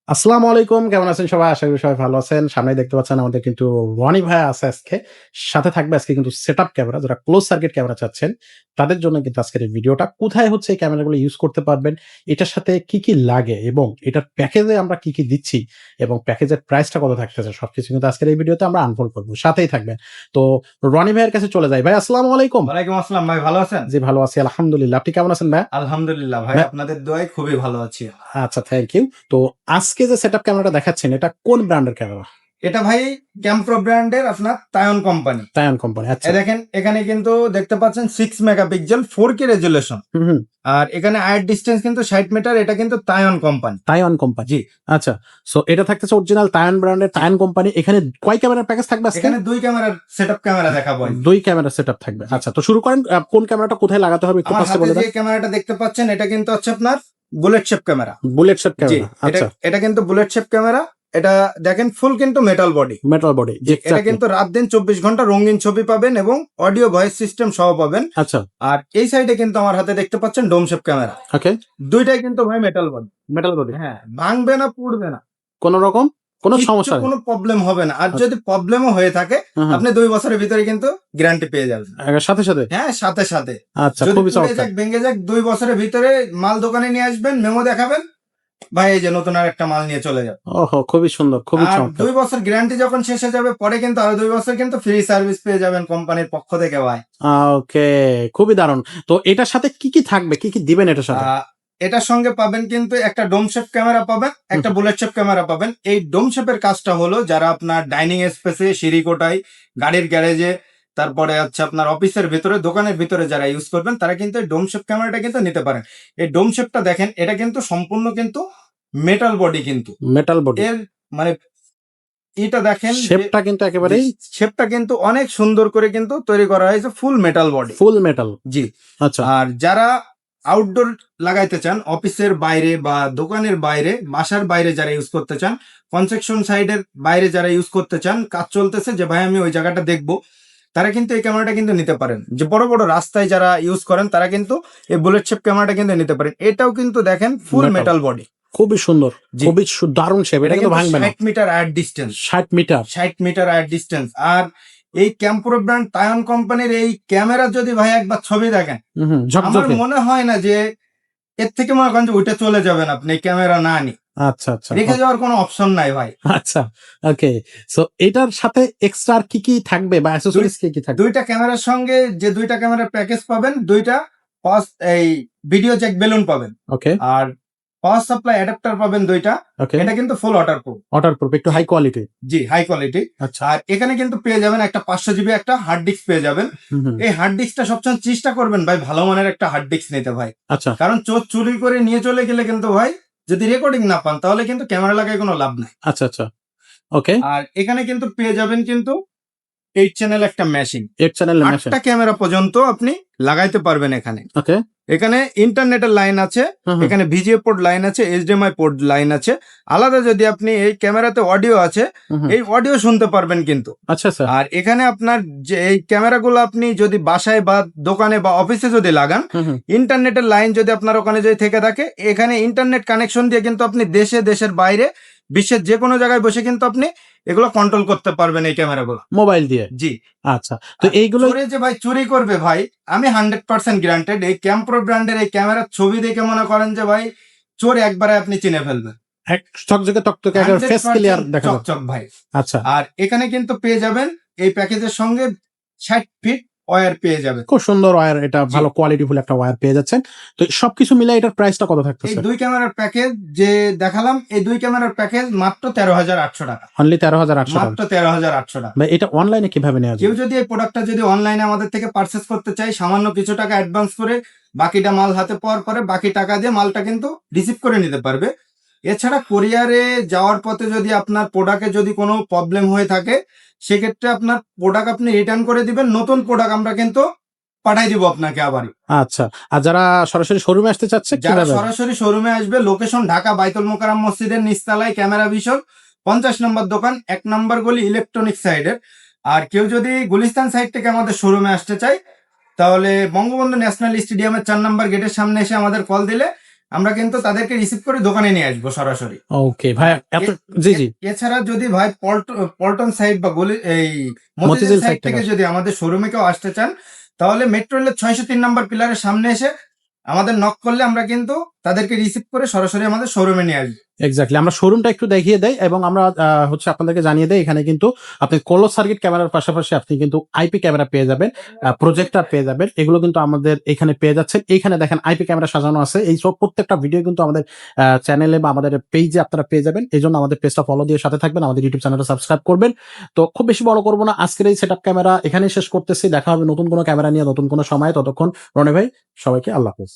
আসসালামু আলাইকুম। কেমন আছেন সবাই? আশা করি সবাই ভালো আছেন। সামনেই দেখতে পাচ্ছেন আমাদের কিন্তু রনি ভাইয়া আছে আজকে। সাথে থাকবে আজকে কিন্তু সেটআপ ক্যামেরা যারা ক্লোজ সার্কিট ক্যামেরা চাচ্ছেন, তাদের জন্য কিন্তু আজকের এই ভিডিওটা। কোথায় হচ্ছে এই ক্যামেরাগুলো ইউজ করতে পারবেন, এটার সাথে কি, কি লাগে এবং এটার প্যাকেজে আমরা কি, কি দিচ্ছি এবং প্যাকেজের প্রাইসটা কত থাকতেছে সবকিছু কিন্তু আজকের এই ভিডিওতে আমরা আনফোল্ড করব। সাথেই থাকবেন। তো রনি ভাইয়ের কাছে চলে যাই। ভাই আসসালামু আলাইকুম। ওয়ালাইকুম আসসালাম ভাই, ভালো আছেন? জি ভালো আছি আলহামদুলিল্লাহ। আপনি কেমন আছেন ভাইয়া? আলহামদুলিল্লাহ ভাই, ভাই আপনাদের দোয়ায় খুবই ভালো আছি। আচ্ছা থ্যাংক ইউ। তো আজকে যে সেটআপ ক্যামেরাটা দেখাচ্ছেন এটা কোন ব্র্যান্ডের ক্যামেরা? এটা ভাই ক্যামপ্রো ব্র্যান্ডের আপনার তায়ন কোম্পানি। তায়ান কোম্পানি আচ্ছা। দেখেন এখানে কিন্তু দেখতে পাচ্ছেন 6 মেগাপিক্সেল 4K রেজুলেশন। হুম, হুম। আর এখানে আয়ের ডিস্টেন্স কিন্তু 60 মিটার। এটা কিন্তু তায়ন কোম্পানি। Taiwan company. জি, আচ্ছা। সো এটা থাকতেছে অরিজিনাল তাইওয়ান ব্র্যান্ডের তাইওয়ান কোম্পানি। এখানে কয় ক্যামেরার প্যাকেজ থাকবে আজকে? এখানে 2 ক্যামেরার সেটআপ ক্যামেরা দেখাবো। ২ ক্যামেরা সেটআপ থাকবে। আচ্ছা তো শুরু করেন কোন ক্যামেরাটা কোথায় লাগাতে হবে একটু আমার ফার্স্টে হাতে বলে দেন। যে ক্যামেরাটা দেখতে পাচ্ছেন এটা কিন্তু হচ্ছে আপনার bullet shape camera. Bullet shape জি, ক্যামেরা। আচ্ছা। এটা কিন্তু বুলেট শেপ ক্যামেরা। এটা দেখেন ফুল কিন্তু মেটাল বডি। Metal body. জি, এটা এক্সাক্টলি। কিন্তু রাত দিন 24 ঘন্টা রঙিন ছবি পাবেন এবং অডিও ভয়েস সিস্টেম সহ পাবেন। আচ্ছা। আর এই সাইডে কিন্তু আমার হাতে দেখতে পাচ্ছেন ডোম শেপ ক্যামেরা। ওকে। দুইটাই কিন্তু ভাই মেটাল বডি। Metal body. হ্যাঁ, ভাঙবে না, পুড়বে না, কোন রকম কোন কিচ্ছু সমস্যা নেই। কোনো প্রবলেম হবে না। আর আচ্ছা। যদি প্রবলেমও হয়ে থাকে হুম, হুম। আপনি 2 বছরের ভিতরে কিন্তু গ্যারান্টি পেয়ে যাবেন। সাথে, সাথে? হ্যাঁ, সাথে সাথে। আচ্ছা যদি খুবই পুড়ে চমৎকার। যাক, ভেঙে যাক, 2 বছরের ভিতরে মাল দোকানে নিয়ে আসবেন, মেমো দেখাবেন, ভাই এই যে নতুন আর একটা মাল নিয়ে চলে যাবে। ওহো! খুবই সুন্দর, খুবই আর চমৎকার। 2 বছর গ্যারান্টি যখন শেষ হয়ে যাবে পরে কিন্তু আরো 2 বছর কিন্তু ফ্রি সার্ভিস পেয়ে যাবেন কোম্পানির পক্ষ থেকে ভাই। ওকে, খুবই দারুণ। তো এটার সাথে কি, কি থাকবে? কি, কি দিবেন এটার সাথে? এটার সঙ্গে পাবেন কিন্তু একটা ডোম শেপ ক্যামেরা পাবেন, হুম, একটা বুলেট শেপ ক্যামেরা পাবেন। এই ডোম শেপের কাজটা হলো যারা আপনার ডাইনিং স্পেসে, সিঁড়ি কোঠায়, গাড়ির গ্যারেজে, তারপরে হচ্ছে আপনার অফিসের ভিতরে, দোকানের ভিতরে যারা ইউজ করবেন তারা কিন্তু এই ডোম শেপ ক্যামেরাটা কিন্তু নিতে পারেন। এই ডোম শেপটা দেখেন, এটা কিন্তু সম্পূর্ণ কিন্তু মেটাল বডি কিন্তু। Metal body. এর মানে এটা দেখেন যে শেপটা কিন্তু একেবারেই শেপটা কিন্তু অনেক সুন্দর করে কিন্তু তৈরি করা হয়েছে, full metal body. Full metal. জি। আচ্ছা। আর যারা আউটডোর লাগাইতে চান, অফিসের বাইরে বা দোকানের বাইরে, বাসার বাইরে যারা ইউজ করতে চান, কনস্ট্রাকশন সাইডের বাইরে যারা ইউজ করতে চান, কাজ চলতেছে যে ভাই আমি ওই জায়গাটা দেখবো, তারা কিন্তু এই ক্যামেরাটা কিন্তু নিতে পারেন। যে বড় বড় রাস্তায় যারা ইউজ করেন তারা কিন্তু এই বুলেট শেপ ক্যামেরাটা কিন্তু নিতে পারেন। এটাও কিন্তু দেখেন ফুল মেটাল। Metal body. খুবই সুন্দর। জি। খুবই দারুণ শেপ। এটা কিন্তু ভাঙবে না। 60 মিটার আয়ার ডিস্টেন্স। ৬০ মিটার। 60 মিটার আয়ার ডিস্টেন্স। আর এই ক্যামপ্রো ব্র্যান্ড তায়ন কোম্পানির এই ক্যামেরা যদি ভাই একবার ছবি দেখেন, হুম, হুম, আমার ঝকঝকে। মনে হয় না যে এর থেকে মনে করেন যে ওইটা চলে যাবেন আপনি ক্যামেরা না নি, আচ্ছা, আচ্ছা। রেখে যাওয়ার কোনো অপশন নাই ভাই। আচ্ছা, ওকে। সো এটার সাথে এক্সট্রা আর কি, কি থাকবে বা অ্যাক্সেসরিজ কি, কি থাকবে? দুইটা ক্যামেরার সঙ্গে যে দুইটা ক্যামেরার প্যাকেজ পাবেন, দুইটা এই ভিডিও জ্যাক বেলুন পাবেন। ওকে, আর পাওয়ার সাপ্লাই অ্যাডাপ্টার পাবেন দুইটা। ওকে। এটা কিন্তু ফুল ওয়াটারপ্রুফ। ওয়াটারপ্রুফ একটু হাই কোয়ালিটি। জি, হাই কোয়ালিটি। আচ্ছা। আর এখানে কিন্তু পেয়ে যাবেন একটা 500 জিবি একটা হার্ড ডিস্ক পেয়ে যাবেন। হুম, হুম। এই হার্ড ডিস্কটা সবসময় চেষ্টা করবেন ভাই ভালো মানের একটা হার্ড ডিস্ক নিতে ভাই। আচ্ছা, কারণ চোর চুরি করে নিয়ে চলে গেলে কিন্তু ভাই যদি রেকর্ডিং না পান তাহলে কিন্তু ক্যামেরা লাগায় কোনো লাভ নাই। আচ্ছা, আচ্ছা। ওকে। আর এখানে কিন্তু পেয়ে যাবেন কিন্তু 8 চ্যানেল একটা মেশিন। 8 channel machine. 8টা ক্যামেরা পর্যন্ত আপনি লাগাইতে পারবেন এখানে। ওকে। এখানে ইন্টারনেটের লাইন আছে, হুম, হুম। এখানে ভিজিএ পোর্ট লাইন আছে, এইচডিএমআই পোর্ট লাইন আছে। আলাদা যদি আপনি এই ক্যামেরাতে অডিও আছে, হুম, হুম। এই অডিও শুনতে পারবেন কিন্তু। আচ্ছা, আচ্ছা। আর এখানে আপনার যে এই ক্যামেরাগুলো আপনি যদি বাসায় বা দোকানে বা অফিসে যদি লাগান, হুম, হুম। ইন্টারনেটের লাইন যদি আপনার ওখানে যদি থেকে থাকে, এখানে ইন্টারনেট কানেকশন দিয়ে কিন্তু আপনি দেশে, দেশের বাইরে, বিশ্বের যে কোনো জায়গায় বসে কিন্তু আপনি এগুলো কন্ট্রোল করতে পারবেন এই ক্যামেরাগুলো। মোবাইল দিয়ে। জি। আচ্ছা। তো আর এইগুলো চোরে যে ভাই চুরি করবে ভাই, আমি 100% গ্যারান্টেড এই ক্যামপ্রো ব্র্যান্ডের এই ক্যামেরার ছবি দেখে মনে করেন যে ভাই চোর একবারে আপনি চিনে ফেলবেন। এক ঝকঝকে তকতকে একবার ফেস ক্লিয়ার 100% দেখা যাবে। চকচক ভাই। আচ্ছা। আর এখানে কিন্তু পেয়ে যাবেন এই প্যাকেজের সঙ্গে 60 ফিট ওয়্যার পেয়ে যাবেন। খুব সুন্দর ওয়্যার, এটা জি। ভালো কোয়ালিটিফুল একটা ওয়্যার পেয়ে যাচ্ছেন। তো সবকিছু মিলায় এটার প্রাইসটা কত এই থাকতেছে? 2 ক্যামেরার প্যাকেজ যে দেখালাম, এই 2 ক্যামেরার প্যাকেজ মাত্র 13,800 টাকা। অনলি 13,800 টাকা। মাত্র 13,800 টাকা। ভাই এটা অনলাইনে কিভাবে নেওয়া কেউ যাবে? যদি এই প্রোডাক্টটা যদি অনলাইনে আমাদের থেকে পারচেজ করতে চায়, সামান্য কিছু টাকা অ্যাডভান্স করে বাকিটা মাল হাতে পাওয়ার পরে বাকি টাকা দিয়ে মালটা কিন্তু রিসিভ করে নিতে পারবে। এছাড়া কোরিয়ারে যাওয়ার পথে যদি আপনার প্রোডাক্টে যদি কোনো প্রবলেম হয়ে থাকে, সেক্ষেত্রে আপনার প্রোডাক্ট আপনি রিটার্ন করে দিবেন, নতুন প্রোডাক্ট আমরা কিন্তু পাঠাই দিব আপনাকে আবারই। আচ্ছা। আর যারা সরাসরি শোরুমে আসতে চাচ্ছে যারা কিভাবে? সরাসরি শোরুমে আসবে, লোকেশন ঢাকা বাইতুল মোকাররম মসজিদের নিচতলায় ক্যামেরা ভিশন, 50 নম্বর দোকান, 1 নম্বর গলি, ইলেকট্রনিক সাইডের। আর কেউ যদি গুলিস্তান সাইড থেকে আমাদের শোরুমে আসতে চায়, তাহলে বঙ্গবন্ধু ন্যাশনাল স্টেডিয়ামের 4 নম্বর গেটের সামনে এসে আমাদের কল দিলে আমরা কিন্তু তাদেরকে রিসিভ করে দোকানে নিয়ে আসবো সরাসরি। ওকে ভাই, এত জি, জি। এছাড়া যদি ভাই পল্টন সাইড বা গলি এই মতিঝিল মতিঝিল সাইড সাইড থেকে থেকে যদি আমাদের শোরুমে কেউ আসতে চান, তাহলে মেট্রো রেলের 603 নম্বর পিলারের সামনে এসে আমাদের নক করলে আমরা কিন্তু তাদেরকে রিসিভ করে সরাসরি আমাদের শোরুমে নিয়ে আসবো। এক্স্যাক্টলি, আমরা শোরুমটা একটু দেখিয়ে দেই এবং আমরা হচ্ছে আপনাদেরকে জানিয়ে দেই এখানে কিন্তু আপনি ক্লোজ সার্কিট ক্যামেরার পাশাপাশি আপনি কিন্তু আইপি ক্যামেরা পেয়ে যাবেন, প্রজেক্টর পেয়ে যাবেন। এগুলো কিন্তু আমাদের এখানে পেয়ে যাচ্ছেন। এইখানে দেখেন আইপি ক্যামেরা সাজানো আছে। এই সব প্রত্যেকটা ভিডিও কিন্তু আমাদের চ্যানেলে বা আমাদের পেজে আপনারা পেয়ে যাবেন। এজন্য আমাদের পেজটা ফলো দিয়ে সাথে থাকবেন, আমাদের ইউটিউব চ্যানেলটা সাবস্ক্রাইব করবেন। তো খুব বেশি বড় করব না, আজকের এই সেটআপ ক্যামেরা এখানেই শেষ করতেছি। দেখা হবে নতুন কোনো ক্যামেরা নিয়ে নতুন কোনো সময়ে। ততক্ষণ রনি ভাই, সবাইকে আল্লাহ হাফেজ।